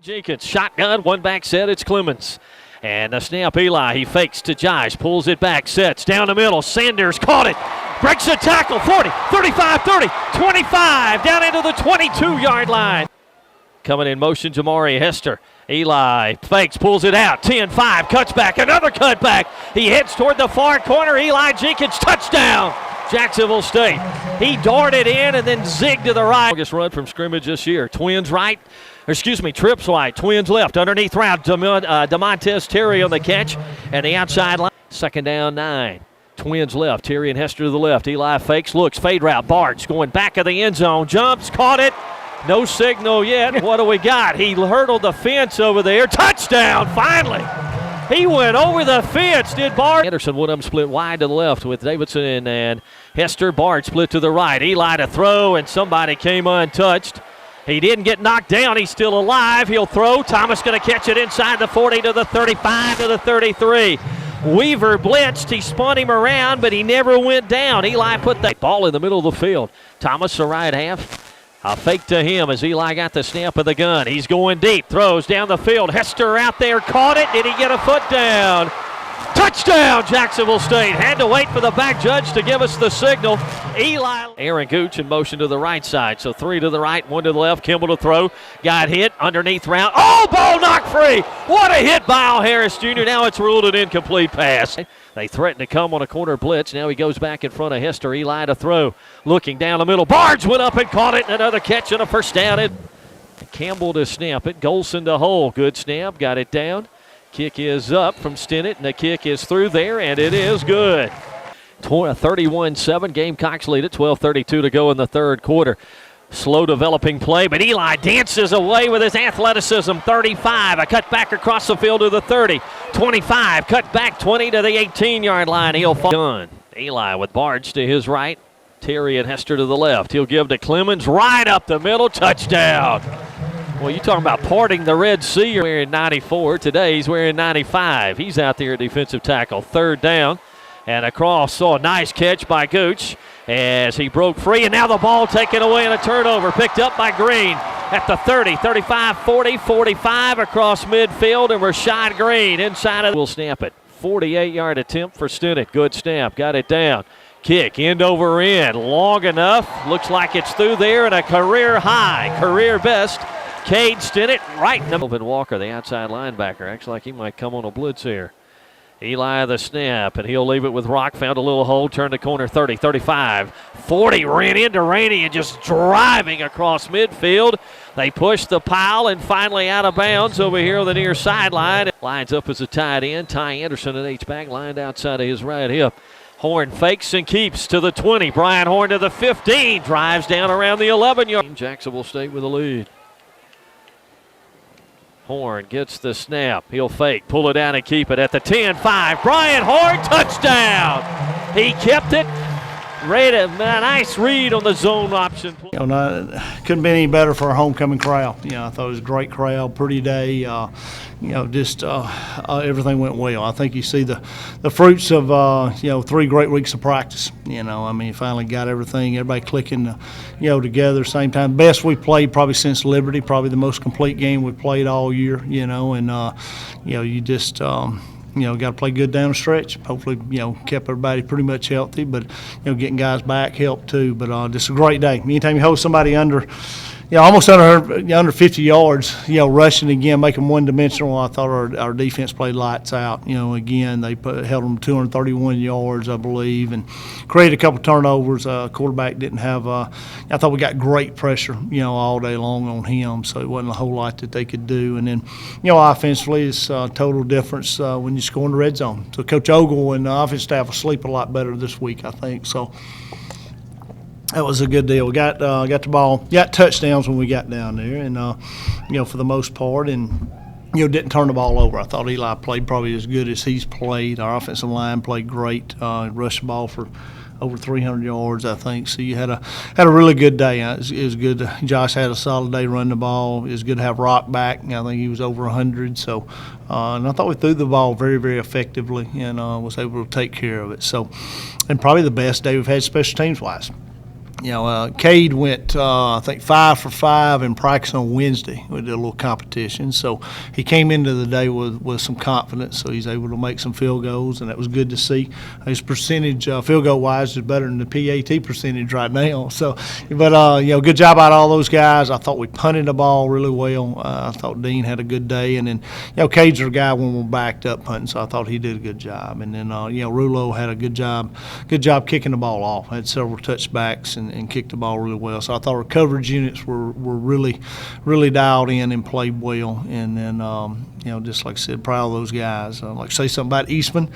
Jenkins, shotgun, one back set, it's Clemens. And the snap, Eli, he fakes to Josh, pulls it back, sets, down the middle, Sanders caught it, breaks the tackle, 40, 35, 30, 25, down into the 22-yard line. Coming in motion, Jamari Hester. Eli fakes, pulls it out, 10-5, cuts back, another cutback. He heads toward the far corner, Eli Jenkins, touchdown, Jacksonville State. He darted in and then zigged to the right. Longest run from scrimmage this year. Trips right, Twins left, underneath route, DeMontez Terry on the catch, and the outside line. Second down, 9. Twins left, Terry and Hester to the left. Eli fakes, looks, fade route, Bartz going back of the end zone, jumps, caught it. No signal yet. What do we got? He hurdled the fence over there. Touchdown, finally. He went over the fence, did Bart. Anderson, one of them split wide to the left with Davidson and Hester. Bart split to the right. Eli to throw, and somebody came untouched. He didn't get knocked down. He's still alive. He'll throw. Thomas going to catch it inside the 40 to the 35 to the 33. Weaver blitzed. He spun him around, but he never went down. Eli put that ball in the middle of the field. Thomas, the right half. A fake to him as Eli got the snap of the gun. He's going deep, throws down the field. Hester out there, caught it. Did he get a foot down? Touchdown, Jacksonville State. Had to wait for the back judge to give us the signal. Eli. Aaron Gooch in motion to the right side. So 3 to the right, 1 to the left. Kimball to throw. Got hit underneath route. Oh, ball knocked free. What a hit by Al Harris Jr. Now it's ruled an incomplete pass. They threatened to come on a corner blitz. Now he goes back in front of Hester. Eli to throw. Looking down the middle. Barnes went up and caught it. Another catch and a first down. Campbell to snap it. Golson to hold. Good snap. Got it down. Kick is up from Stinnett, and the kick is through there, and it is good. 31-7, Gamecocks lead it, 12:32 to go in the third quarter. Slow developing play, but Eli dances away with his athleticism. 35, a cut back across the field to the 30. 25, cut back 20 to the 18-yard line. He'll fall. Done. Eli with Barge to his right. Terry and Hester to the left. He'll give to Clemens right up the middle. Touchdown. Well, you talking about parting the Red Sea. You're wearing 94. Today he's wearing 95. He's out there at defensive tackle. Third down. And across, saw a nice catch by Gooch as he broke free. And now the ball taken away and a turnover. Picked up by Green at the 30, 35, 40, 45 across midfield. And Rashad Green inside of. We'll snap it. 48-yard attempt for Stinnett. Good snap. Got it down. Kick, end over end. Long enough. Looks like it's through there. And a career high, career best. Cade Stinnett right in the Melvin Walker, the outside linebacker. Acts like he might come on a blitz here. Eli the snap, and he'll leave it with Rock. Found a little hole, turned the corner, 30, 35, 40. Ran into Rainey and just driving across midfield. They push the pile and finally out of bounds over here on the near sideline. Lines up as a tight end. Ty Anderson at H-back, lined outside of his right hip. Horn fakes and keeps to the 20. Brian Horn to the 15. Drives down around the 11-yard. Jacksonville State with a lead. Horn gets the snap. He'll fake, pull it down and keep it at the 10-5. Brian Horn, touchdown. He kept it. A nice read on the zone option. Couldn't be any better for our homecoming crowd. I thought it was a great crowd, pretty day. Everything went well. I think you see the fruits of 3 great weeks of practice. Finally got everybody clicking, together same time. Best we played probably since Liberty. Probably the most complete game we played all year. You just. Got to play good down the stretch. Hopefully, kept everybody pretty much healthy, but, getting guys back helped too. But just a great day. Anytime you hold somebody under, almost under 50 yards, rushing again, make them one-dimensional, I thought our defense played lights out. Again, they held them 231 yards, I believe, and created a couple turnovers. Quarterback didn't have I thought we got great pressure, all day long on him, so it wasn't a whole lot that they could do. And then, offensively, it's a total difference when you score in the red zone. So Coach Ogle and the offense staff will sleep a lot better this week, I think. So that was a good deal. We got the ball, got touchdowns when we got down there, and for the most part, and didn't turn the ball over. I thought Eli played probably as good as he's played. Our offensive line played great. Rushed the ball for over 300 yards, I think. So you had a really good day. It was good. Josh had a solid day running the ball. It was good to have Rock back. I think he was over 100. So, and I thought we threw the ball very, very effectively and was able to take care of it. So, and probably the best day we've had special teams wise. Cade went, I think, 5 for 5 in practice on Wednesday. We did a little competition. So he came into the day with some confidence, so he's able to make some field goals, and that was good to see. His percentage, field goal-wise, is better than the PAT percentage right now. So, but, good job out of all those guys. I thought we punted the ball really well. I thought Dean had a good day. And then, Cade's our guy when we're backed up punting, so I thought he did a good job. And then, Rulo had a good job kicking the ball off. Had several touchbacks and kicked the ball really well. So I thought our coverage units were really, really dialed in and played well. And then, just like I said, proud of those guys. I'd like to say something about Eastman.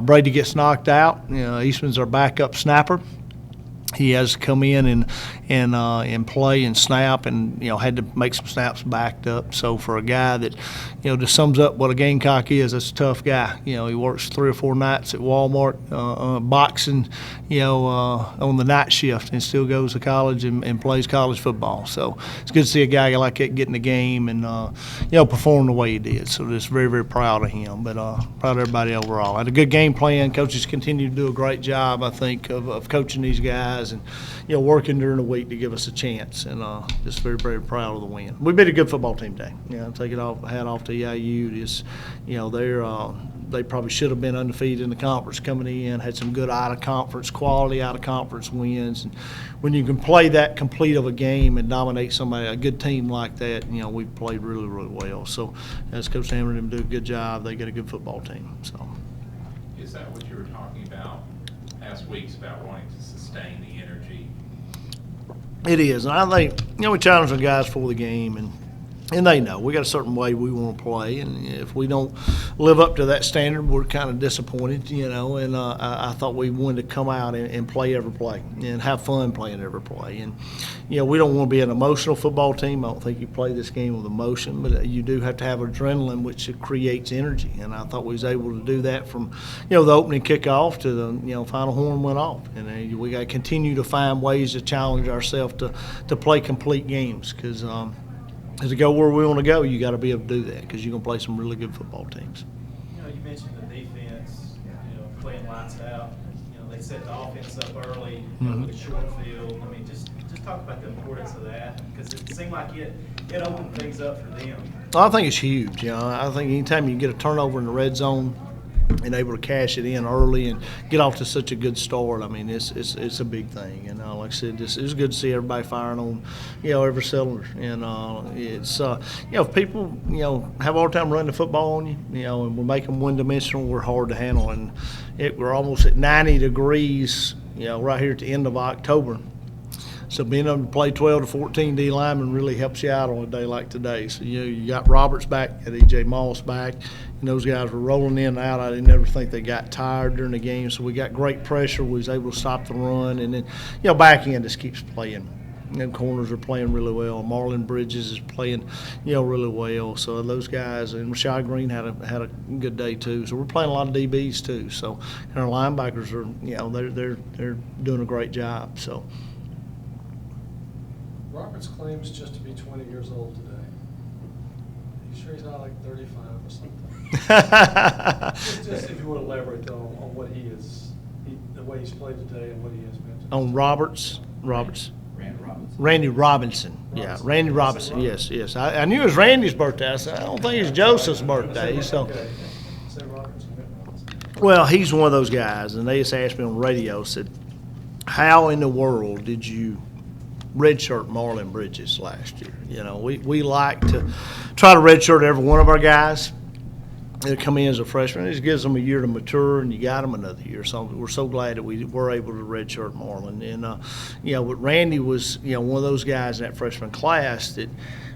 Brady gets knocked out. Eastman's our backup snapper. He has to come in and play and snap, and had to make some snaps backed up. So for a guy that just sums up what a Gamecock is, that's a tough guy. He works 3 or 4 nights at Walmart boxing, on the night shift, and still goes to college and plays college football. So it's good to see a guy like that get in the game and perform the way he did. So just very, very proud of him, but proud of everybody overall. Had a good game plan. Coaches continue to do a great job, I think, of coaching these guys and working during the week to give us a chance, and just very, very proud of the win. We beat a good football team today. Take it off, hat off to EIU. Just they probably should have been undefeated in the conference coming in. Had some good quality out of conference wins, and when you can play that complete of a game and dominate somebody, a good team like that, we played really, really well. So as Coach Hammer and them do a good job, they get a good football team. So is that what you were talking about past weeks about wanting to sustain the energy? It is, and I think we challenge the guys for the game, and they know we got a certain way we want to play, and if we don't live up to that standard, we're kind of disappointed, and I thought we wanted to come out and play every play and have fun playing every play. And we don't want to be an emotional football team. I don't think you play this game with emotion, but you do have to have adrenaline, which creates energy, and I thought we was able to do that from the opening kickoff to the final horn went off. And we got to continue to find ways to challenge ourselves to play complete games, because to go where we want to go, you got to be able to do that, because you're going to play some really good football teams. You mentioned the defense, playing lights out. They set the offense up early with a short field. I mean, just talk about the importance of that, because it seemed like it opened things up for them. I think it's huge. I think anytime you get a turnover in the red zone and able to cash it in early and get off to such a good start, I mean, it's a big thing. And like I said, it's good to see everybody firing on, every cylinder. And it's if people have a hard time running the football on you, and we make them one-dimensional, we're hard to handle. And we're almost at 90 degrees, right here at the end of October. So being able to play 12 to 14 D linemen really helps you out on a day like today. So you got Roberts back, got E.J. Moss back, and those guys were rolling in and out. I didn't ever think they got tired during the game. So we got great pressure. We was able to stop the run, and then back end just keeps playing. Corners are playing really well. Marlon Bridges is playing, really well. So those guys, and Rashad Green had a good day too. So we're playing a lot of DBs too. So and our linebackers are, they're doing a great job. So. Roberts claims just to be 20 years old today. Are you sure he's not like 35 or something? just if you would elaborate on what he is, the way he's played today and what he has been. On Roberts. Randy Robinson. Yeah, Randy Robinson. Yes. I knew it was Randy's birthday. I said, I don't think it's Joseph's birthday. So. Okay. Say Robertson. Well, he's one of those guys, and they just asked me on the radio, said, how in the world did you redshirt Marlon Bridges last year? We like to try to redshirt every one of our guys that come in as a freshman. It just gives them a year to mature, and you got them another year. So we're so glad that we were able to redshirt Marlon. And but Randy was one of those guys in that freshman class that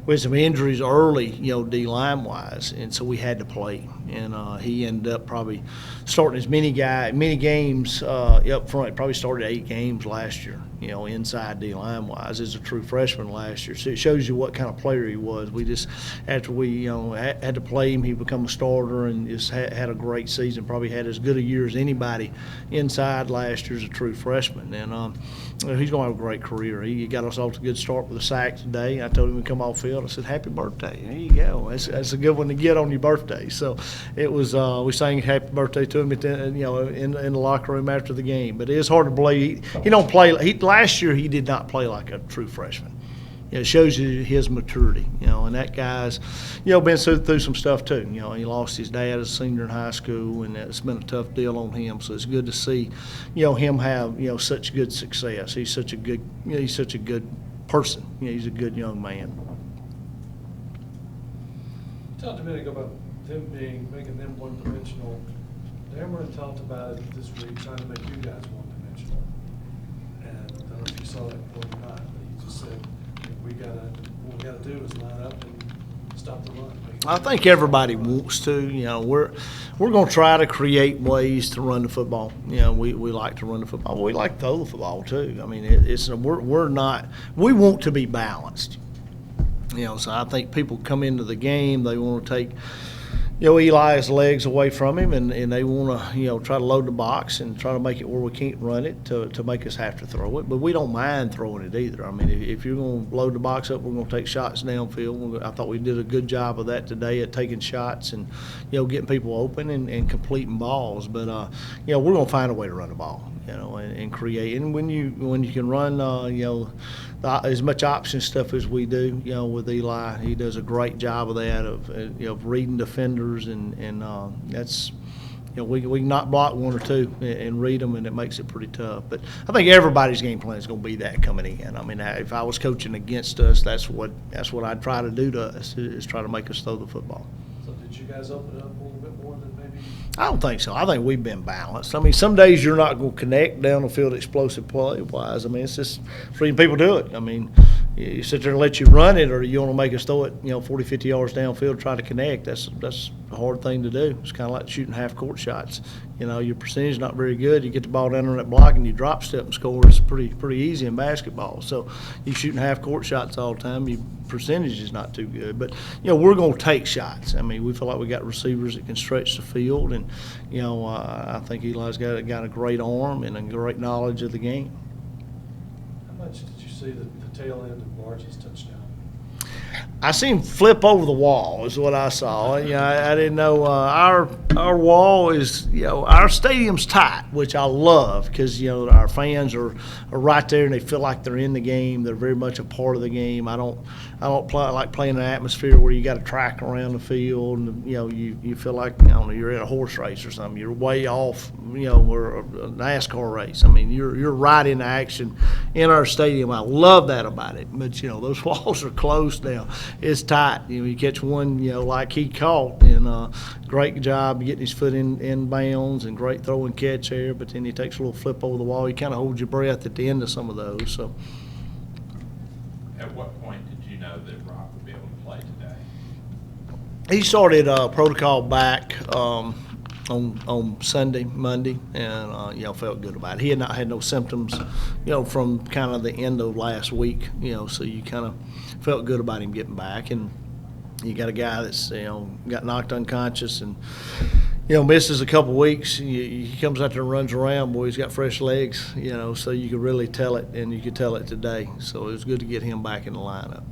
we had some injuries early, D line wise, and so we had to play. And he ended up probably starting as many games up front. He probably started 8 games last year, inside D line wise as a true freshman last year. So it shows you what kind of player he was. We just after we had to play him, he became a starter and just had a great season. Probably had as good a year as anybody inside last year as a true freshman. And he's going to have a great career. He got us off to a good start with a sack today. I told him to come off field field. I said, happy birthday. There you go. That's a good one to get on your birthday. So it was, we sang happy birthday to him at the, in the locker room after the game. But it is hard to believe. He don't play. Last year he did not play like a true freshman. It shows you his maturity, and that guy's, been through some stuff too. He lost his dad as a senior in high school, and it's been a tough deal on him. So it's good to see, him have, such good success. He's such a good, person. He's a good young man. You talked a minute ago about them making them one-dimensional. Dameron talked about it this week, trying to make you guys one-dimensional. And I don't know if you saw that or not, but he just said, what we gotta do is line up and stop the run. I think everybody wants to. We're going to try to create ways to run the football. We like to run the football. We like to throw the football too. I mean, we want to be balanced. So I think people come into the game, they want to take Eli's legs away from him, and they want to, try to load the box and try to make it where we can't run it to make us have to throw it. But we don't mind throwing it either. I mean, if you're going to load the box up, we're going to take shots downfield. I thought we did a good job of that today at taking shots and, getting people open and completing balls. But, we're going to find a way to run the ball, and create. And when you can run, as much option stuff as we do, with Eli, he does a great job of that, of reading defenders, and that's, we can not block one or two and read them, and it makes it pretty tough. But I think everybody's game plan is going to be that coming in. I mean, if I was coaching against us, that's what I'd try to do to us, is try to make us throw the football. So did you guys open it up a little bit more than maybe? I don't think so. I think we've been balanced. I mean, some days you're not going to connect down the field explosive play-wise. I mean, it's just freeing people to do it. I mean, you sit there and let you run it, or you want to make us throw it, 40, 50 yards downfield, try to connect. That's a hard thing to do. It's kind of like shooting half-court shots. Your percentage is not very good. You get the ball down on that block and you drop step and score. It's pretty easy in basketball. So you're shooting half-court shots all the time. Your percentage is not too good. But, we're going to take shots. I mean, we feel like we got receivers that can stretch the field. And, I think Eli's got a great arm and a great knowledge of the game. How much did you see the tail end of Barge's touchdown? I seen him flip over the wall is what I saw. I didn't know our wall is, our stadium's tight, which I love because, our fans are right there and they feel like they're in the game. They're very much a part of the game. I don't like playing an atmosphere where you got to track around the field and, you feel like, you're in a horse race or something. You're way off, or a NASCAR race. I mean, you're right in action in our stadium. I love that about it. But, those walls are close now. It's tight. You catch one, like he caught, and great job getting his foot in bounds and great throw and catch there. But then he takes a little flip over the wall. You kind of hold your breath at the end of some of those. So, at what point did you know that Rock would be able to play today? he started protocol back on Monday, and felt good about it. He had not had no symptoms, from kind of the end of last week, so you kind of felt good about him getting back. And you got a guy that's got knocked unconscious and misses a couple weeks. He comes out there and runs around. Boy, he's got fresh legs, so you could really tell it, and you could tell it today. So it was good to get him back in the lineup.